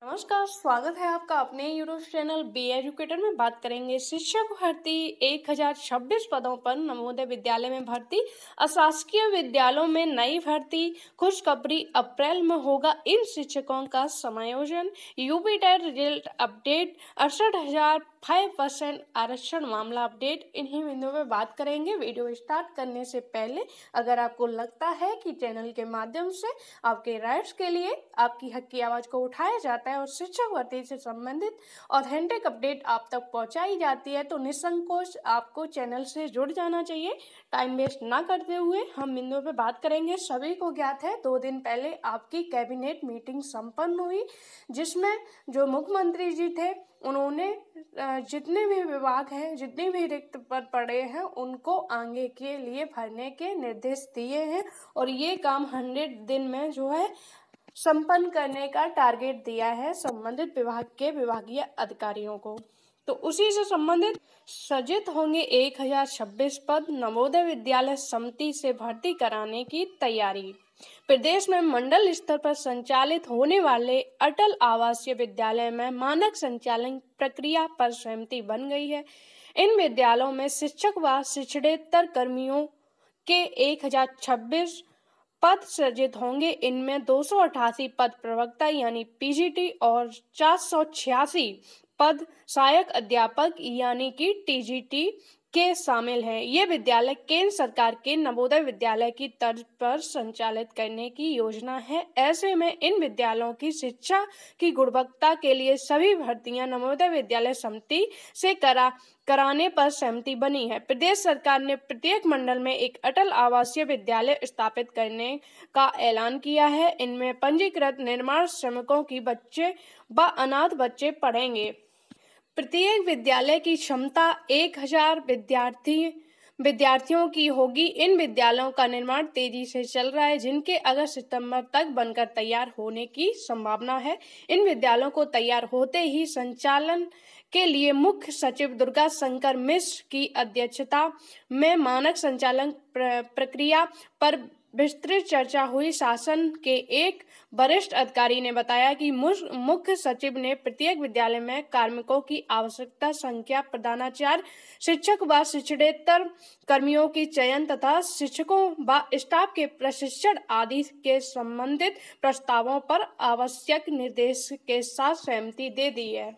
नमस्कार, स्वागत है आपका अपने यूट्यूब चैनल बी एजुकेटर में। बात करेंगे शिक्षक भर्ती 1026 पदों पर नवोदय विद्यालय में भर्ती, अशासकीय विद्यालयों में नई भर्ती, खुशखबरी अप्रैल में होगा इन शिक्षकों का समायोजन, यूपी टेट रिजल्ट अपडेट, 68,005% आरक्षण मामला अपडेट, इन्हीं बिंदुओं पर बात करेंगे। वीडियो स्टार्ट करने से पहले अगर आपको लगता है कि चैनल के माध्यम से आपके राइट्स के लिए आपकी हक की आवाज को उठाया जाता है और शिक्षक भर्ती से संबंधित ऑथेंटिक अपडेट आप तक पहुंचाई जाती है तो निसंकोच आपको चैनल से जुड़ जाना चाहिए। टाइम वेस्ट ना करते हुए हम बिंदुओं पे बात करेंगे। सभी को ज्ञात है 2 दिन पहले आपकी कैबिनेट मीटिंग संपन्न हुई, जिसमें जो मुख्यमंत्री जी थे उन्होंने जितने भी विभाग हैं, जितने भी रिक्त पद पड़े हैं, उनको आगे के लिए भरने के निर्देश दिए हैं और ये काम 100 दिन में जो है संपन्न करने का टारगेट दिया है संबंधित विभाग के विभागीय अधिकारियों को। तो उसी से संबंधित सृजित होंगे 1026 पद, नवोदय विद्यालय समिति से भर्ती कराने की तैयारी। प्रदेश में मंडल स्तर पर संचालित होने वाले अटल आवासीय विद्यालय में मानक संचालन प्रक्रिया पर सहमति बन गई है। इन विद्यालयों में शिक्षक व शिक्षणेतर कर्मियों के 1026 पद सृजित होंगे। इनमें 288 पद प्रवक्ता यानी पीजीटी और 486 पद सहायक अध्यापक यानी कि टीजीटी के शामिल हैं। ये विद्यालय केंद्र सरकार के नवोदय विद्यालय की तर्ज पर संचालित करने की योजना है। ऐसे में इन विद्यालयों की शिक्षा की गुणवत्ता के लिए सभी भर्तियां नवोदय विद्यालय समिति से कराने पर सहमति बनी है। प्रदेश सरकार ने प्रत्येक मंडल में एक अटल आवासीय विद्यालय स्थापित करने का ऐलान किया है। इनमें पंजीकृत निर्माण श्रमिकों की बच्चे व अनाथ बच्चे पढ़ेंगे। प्रत्येक विद्यालय की क्षमता 1000 विद्यार्थियों की होगी। इन विद्यालयों का निर्माण तेजी से चल रहा है, जिनके अगस्त सितंबर तक बनकर तैयार होने की संभावना है। इन विद्यालयों को तैयार होते ही संचालन के लिए मुख्य सचिव दुर्गा शंकर मिश्र की अध्यक्षता में मानक संचालन प्रक्रिया पर विस्तृत चर्चा हुई। शासन के एक वरिष्ठ अधिकारी ने बताया कि मुख्य सचिव ने प्रत्येक विद्यालय में कार्मिकों की आवश्यकता संख्या, प्रधानाचार्य, शिक्षक व शिक्षणेतर कर्मियों की चयन तथा शिक्षकों व स्टाफ के प्रशिक्षण आदि के संबंधित प्रस्तावों पर आवश्यक निर्देश के साथ सहमति दे दी है।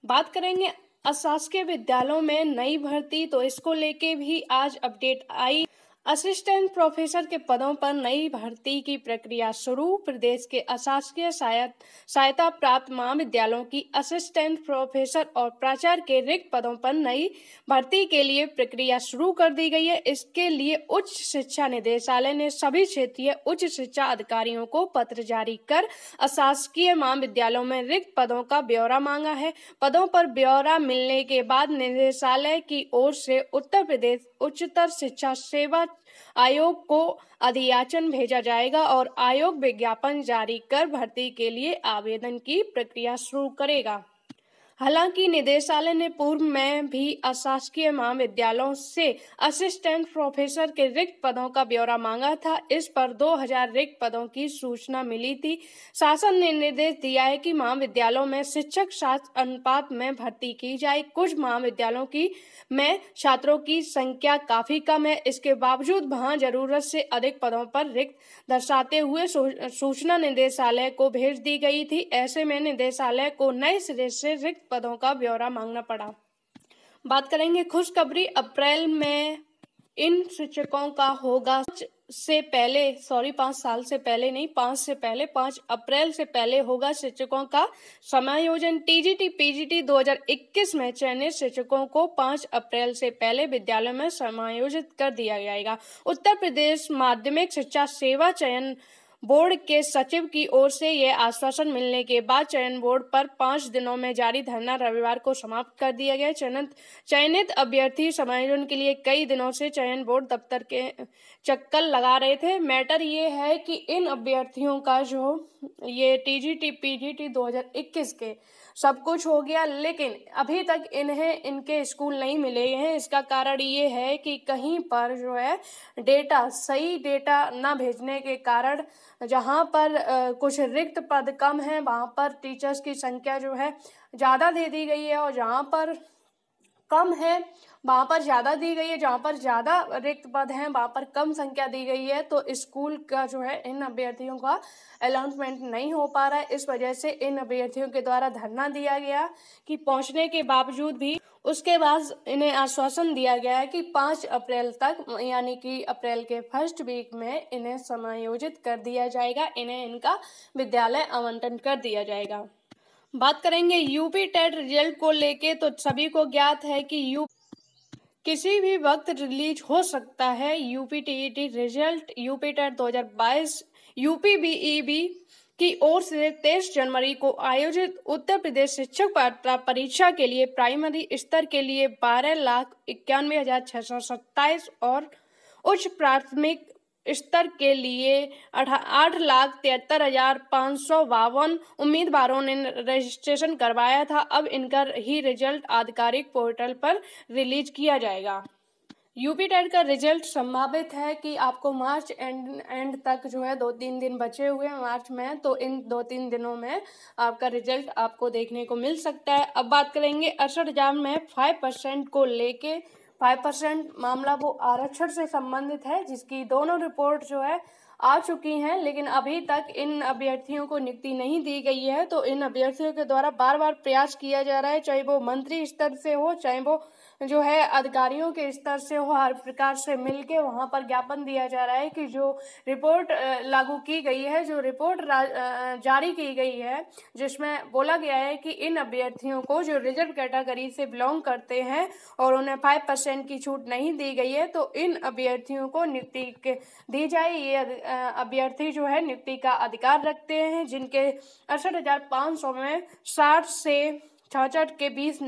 बात करेंगे अशासकीय विद्यालयों में नई भर्ती, तो इसको लेके भी आज अपडेट आई। असिस्टेंट प्रोफेसर के पदों पर नई भर्ती की प्रक्रिया शुरू। प्रदेश के अशासकीय सहायता प्राप्त महाविद्यालयों की असिस्टेंट प्रोफेसर और प्राचार्य के रिक्त पदों पर नई भर्ती के लिए प्रक्रिया शुरू कर दी गई है। इसके लिए उच्च शिक्षा निदेशालय ने सभी क्षेत्रीय उच्च शिक्षा अधिकारियों को पत्र जारी कर अशासकीय महाविद्यालयों में रिक्त पदों का ब्यौरा मांगा है। पदों पर ब्यौरा मिलने के बाद निदेशालय की ओर से उत्तर प्रदेश उच्चतर शिक्षा सेवा आयोग को अधियाचन भेजा जाएगा और आयोग विज्ञापन जारी कर भर्ती के लिए आवेदन की प्रक्रिया शुरू करेगा। हालांकि निदेशालय ने पूर्व में भी अशासकीय महाविद्यालयों से असिस्टेंट प्रोफेसर के रिक्त पदों का ब्यौरा मांगा था। इस पर 2000 रिक्त पदों की सूचना मिली थी। शासन ने निर्देश दिया है कि महाविद्यालयों में शिक्षक छात्र अनुपात में भर्ती की जाए। कुछ महाविद्यालयों में छात्रों की संख्या काफी कम है, इसके बावजूद वहां जरूरत से अधिक पदों पर रिक्त दर्शाते हुए सूचना निदेशालय को भेज दी गई थी। ऐसे में निदेशालय को नए सिरे से रिक्त पदों का ब्यौरा मांगना पड़ा। बात करेंगे खुशखबरी, अप्रैल में इन शिक्षकों का होगा 5 साल से पहले नहीं, 5 अप्रैल से पहले होगा शिक्षकों का समायोजन। टीजीटी पीजीटी 2021 में चयनित शिक्षकों को 5 अप्रैल से पहले विद्यालय में समायोजित कर दिया जाएगा। उत्तर प्रदेश माध्यमिक शिक्षा सेवा चयन बोर्ड के सचिव की ओर से यह आश्वासन मिलने के बाद चयन बोर्ड पर 5 दिनों में जारी धरना रविवार को समाप्त कर दिया गया। चयनित अभ्यर्थी समायोजन के लिए कई दिनों से चयन बोर्ड दफ्तर के चक्कर लगा रहे थे। मैटर ये है कि इन अभ्यर्थियों का जो ये टीजीटी पीजीटी 2021 के सब कुछ हो गया, लेकिन अभी तक इन्हें इनके स्कूल नहीं मिले हैं। इसका कारण ये है कि कहीं पर जो है सही डेटा ना भेजने के कारण जहाँ पर कुछ रिक्त पद कम हैं वहाँ पर टीचर्स की संख्या जो है ज़्यादा दे दी गई है, और जहाँ पर कम है वहाँ पर ज़्यादा दी गई है, जहाँ पर ज़्यादा रिक्त पद हैं वहाँ पर कम संख्या दी गई है। तो स्कूल का जो है इन अभ्यर्थियों का अलाउंसमेंट नहीं हो पा रहा है। इस वजह से इन अभ्यर्थियों के द्वारा धरना दिया गया कि पहुँचने के बावजूद भी उसके बाद इन्हें आश्वासन दिया गया है कि 5 अप्रैल तक, यानी कि अप्रैल के फर्स्ट वीक में इन्हें समायोजित कर दिया जाएगा, इन्हें इनका विद्यालय आवंटन कर दिया जाएगा। बात करेंगे यूपी टेट रिजल्ट को लेके, तो सभी को ज्ञात है कि किसी भी वक्त रिलीज हो सकता है UP TET result. UP TET 2022 UP BEB की ओर से 23 जनवरी को आयोजित उत्तर प्रदेश शिक्षक पात्रता परीक्षा के लिए प्राइमरी स्तर के लिए 12,91,627 और उच्च प्राथमिक स्तर के लिए 8,73,552 उम्मीदवारों ने रजिस्ट्रेशन करवाया था। अब इनका ही रिजल्ट आधिकारिक पोर्टल पर रिलीज किया जाएगा। यूपी टेट का रिजल्ट संभावित है कि आपको मार्च एंड तक जो है 2-3 दिन बचे हुए हैं मार्च में, तो इन 2-3 दिनों में आपका रिजल्ट आपको देखने को मिल सकता है। अब बात करेंगे 68,000 में 5% को लेके। 5% मामला वो आरक्षण से संबंधित है, जिसकी दोनों रिपोर्ट जो है आ चुकी हैं, लेकिन अभी तक इन अभ्यर्थियों को नियुक्ति नहीं दी गई है। तो इन अभ्यर्थियों के द्वारा बार बार प्रयास किया जा रहा है, चाहे वो मंत्री स्तर से हो, चाहे वो जो है अधिकारियों के स्तर से हो, हर प्रकार से मिलके वहां पर ज्ञापन दिया जा रहा है कि जो रिपोर्ट लागू की गई है, जो रिपोर्ट जारी की गई है, जिसमें बोला गया है कि इन अभ्यर्थियों को जो रिजर्व कैटेगरी से बिलोंग करते हैं और उन्हें 5% की छूट नहीं दी गई है, तो इन अभ्यर्थियों को नियुक्ति दी जाए। ये अभ्यर्थी जो है नियुक्ति का अधिकार रखते हैं, जिनके 68,500 में 60 से 66 के बीच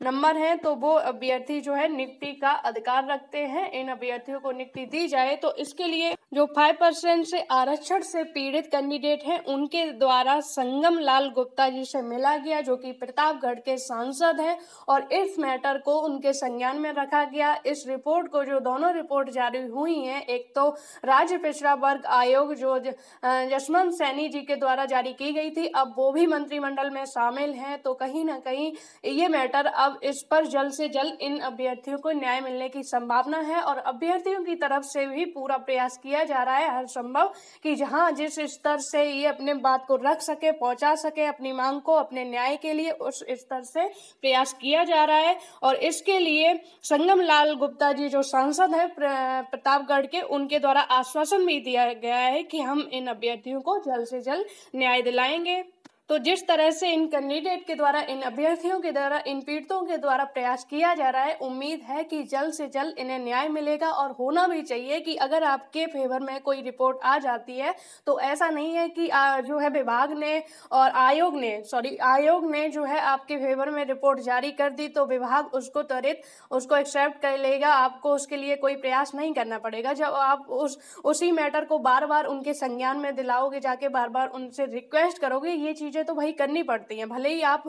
नंबर हैं, तो वो अभ्यर्थी जो है नियुक्ति का अधिकार रखते हैं। इन अभ्यर्थियों को नियुक्ति दी जाए तो इसके लिए जो 5% से आरक्षण से पीड़ित कैंडिडेट हैं उनके द्वारा संगम लाल गुप्ता जी से मिला गया, जो कि प्रतापगढ़ के सांसद हैं, और इस मैटर को उनके संज्ञान में रखा गया। इस रिपोर्ट को, जो दोनों रिपोर्ट जारी हुई हैं, एक तो राज्य पिछड़ा वर्ग आयोग जो जसवंत सैनी जी के द्वारा जारी की गई थी, अब वो भी मंत्रिमंडल में शामिल हैं। तो कहीं ना कहीं ये मैटर अब इस पर जल्द से जल्द इन अभ्यर्थियों को न्याय मिलने की संभावना है, और अभ्यर्थियों की तरफ से भी पूरा प्रयास किया जा रहा है हर संभव कि जहां जिस स्तर से ये अपने बात को रख सके, पहुंचा सके, अपनी मांग को, अपने न्याय के लिए, उस स्तर से प्रयास किया जा रहा है। और इसके लिए संगम लाल गुप्ता जी जो सांसद हैं प्रतापगढ़ के, उनके द्वारा आश्वासन भी दिया गया है कि हम इन अभ्यर्थियों को जल्द से जल्द न्याय दिलाएंगे। तो जिस तरह से इन कैंडिडेट के द्वारा, इन अभ्यर्थियों के द्वारा, इन पीड़ितों के द्वारा प्रयास किया जा रहा है, उम्मीद है कि जल्द से जल्द इन्हें न्याय मिलेगा। और होना भी चाहिए कि अगर आपके फेवर में कोई रिपोर्ट आ जाती है तो ऐसा नहीं है कि जो है विभाग ने और आयोग ने जो है आपके फेवर में रिपोर्ट जारी कर दी तो विभाग उसको त्वरित उसको एक्सेप्ट कर लेगा, आपको उसके लिए कोई प्रयास नहीं करना पड़ेगा। जब आप उसी मैटर को बार बार उनके संज्ञान में दिलाओगे, जाके बार बार उनसे रिक्वेस्ट करोगे, ये चीजें तो भाई करनी पड़ती हैं। भले ही आप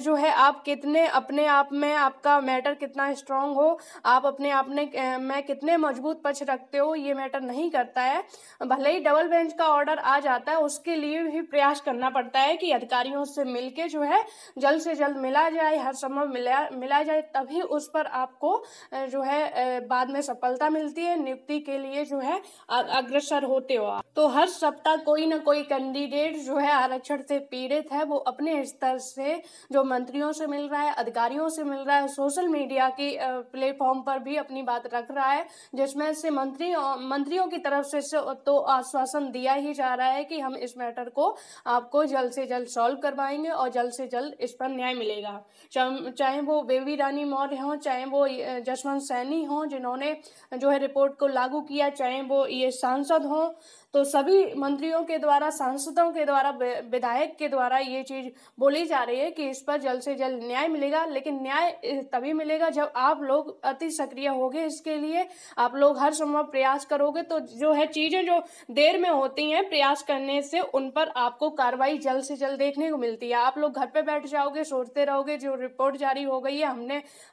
जो है आप कितने अपने आप में आपका मैटर कितना स्ट्रांग हो, आप अपने आप में कितने मजबूत पक्ष रखते हो, ये मैटर नहीं करता है। भले ही डबल बेंच का ऑर्डर आ जाता है, उसके लिए भी प्रयास करना पड़ता है कि अधिकारियों से मिलके जो है जल्द से जल्द मिला जाए, हर संभव मिला जाए, तभी उस पर आपको जो है बाद में सफलता मिलती है, नियुक्ति के लिए जो है अग्रसर होते हो आप। तो हर सप्ताह कोई ना कोई कैंडिडेट जो है आरक्षण से पीड़ित है, वो अपने स्तर से जो मंत्रियों से मिल रहा है, अधिकारियों से मिल रहा है, सोशल मीडिया की प्लेटफॉर्म पर भी अपनी बात रख रहा है, जिसमें से मंत्रियों की तरफ से तो आश्वासन दिया ही जा रहा है कि हम इस मैटर को आपको जल्द से जल्द सॉल्व करवाएंगे और जल्द से जल्द इस पर न्याय मिलेगा। चाहे वो बेबी रानी मौर्य हो, चाहे वो जसवंत सैनी हो जिन्होंने जो है रिपोर्ट को लागू किया, चाहे वो ये सांसद हो, तो सभी मंत्रियों के द्वारा, सांसदों के द्वारा, विधायक के द्वारा ये चीज बोली जा रही है कि इस पर जल्द से जल्द न्याय मिलेगा। लेकिन न्याय तभी मिलेगा जब आप लोग अति सक्रिय होगे, इसके लिए आप लोग हर संभव प्रयास करोगे। तो जो है चीजें जो देर में होती हैं प्रयास करने से, उन पर आपको कार्रवाई जल्द से जल्द देखने को मिलती है। आप लोग घर पे बैठ जाओगे, सोचते रहोगे, जो रिपोर्ट जारी हो गई है,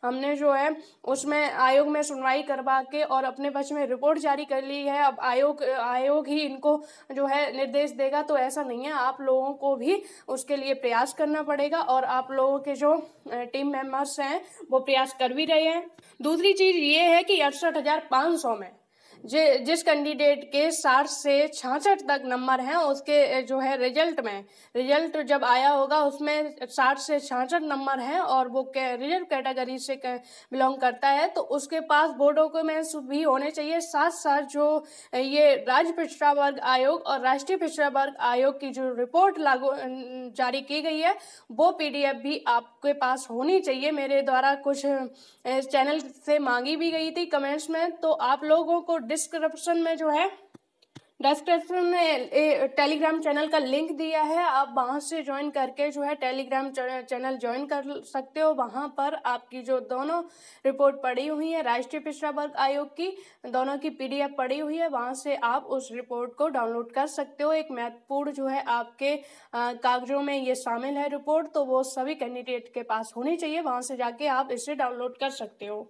हमने जो है उसमें आयोग में सुनवाई करवा के और अपने पक्ष में रिपोर्ट जारी कर ली है, अब आयोग ही ही इनको जो है निर्देश देगा, तो ऐसा नहीं है। आप लोगों को भी उसके लिए प्रयास करना पड़ेगा और आप लोगों के जो टीम मेंबर्स हैं वो प्रयास कर भी रहे हैं। दूसरी चीज ये है कि 68,500 में जिस कैंडिडेट के 60 से 66 तक नंबर हैं, उसके जो है रिजल्ट जब आया होगा उसमें 60 से 66 नंबर हैं और वो रिजर्व कैटेगरी से बिलोंग करता है, तो उसके पास वो डॉक्यूमेंट्स भी होने चाहिए। साथ साथ जो ये राज्य पिछड़ा वर्ग आयोग और राष्ट्रीय पिछड़ा वर्ग आयोग की जो रिपोर्ट जारी की गई है वो PDF भी आपके पास होनी चाहिए। मेरे द्वारा कुछ चैनल से मांगी भी गई थी कमेंट्स में, तो आप लोगों को डिस्क्रिप्शन में टेलीग्राम चैनल का लिंक दिया है, आप वहां से ज्वाइन करके जो है टेलीग्राम चैनल ज्वाइन कर सकते हो। वहां पर आपकी जो दोनों रिपोर्ट पड़ी हुई है राष्ट्रीय पिछड़ा वर्ग आयोग की, दोनों की PDF पड़ी हुई है, वहां से आप उस रिपोर्ट को डाउनलोड कर सकते हो। एक महत्वपूर्ण जो है आपके कागजों में ये शामिल है रिपोर्ट, तो वो सभी कैंडिडेट के पास होनी चाहिए, वहां से जाके आप इसे डाउनलोड कर सकते हो।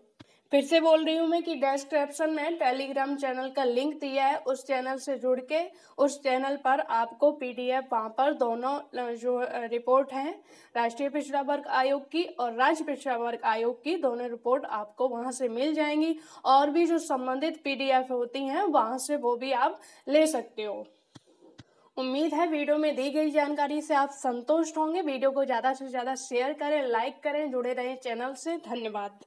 फिर से बोल रही हूँ मैं कि डिस्क्रिप्शन में टेलीग्राम चैनल का लिंक दिया है, उस चैनल से जुड़ के उस चैनल पर आपको PDF वहाँ पर दोनों जो रिपोर्ट हैं राष्ट्रीय पिछड़ा वर्ग आयोग की और राज्य पिछड़ा वर्ग आयोग की, दोनों रिपोर्ट आपको वहाँ से मिल जाएंगी। और भी जो संबंधित PDF होती हैं वहाँ से वो भी आप ले सकते हो। उम्मीद है वीडियो में दी गई जानकारी से आप संतुष्ट होंगे। वीडियो को ज़्यादा से ज़्यादा शेयर करें, लाइक करें, जुड़े रहें चैनल से। धन्यवाद।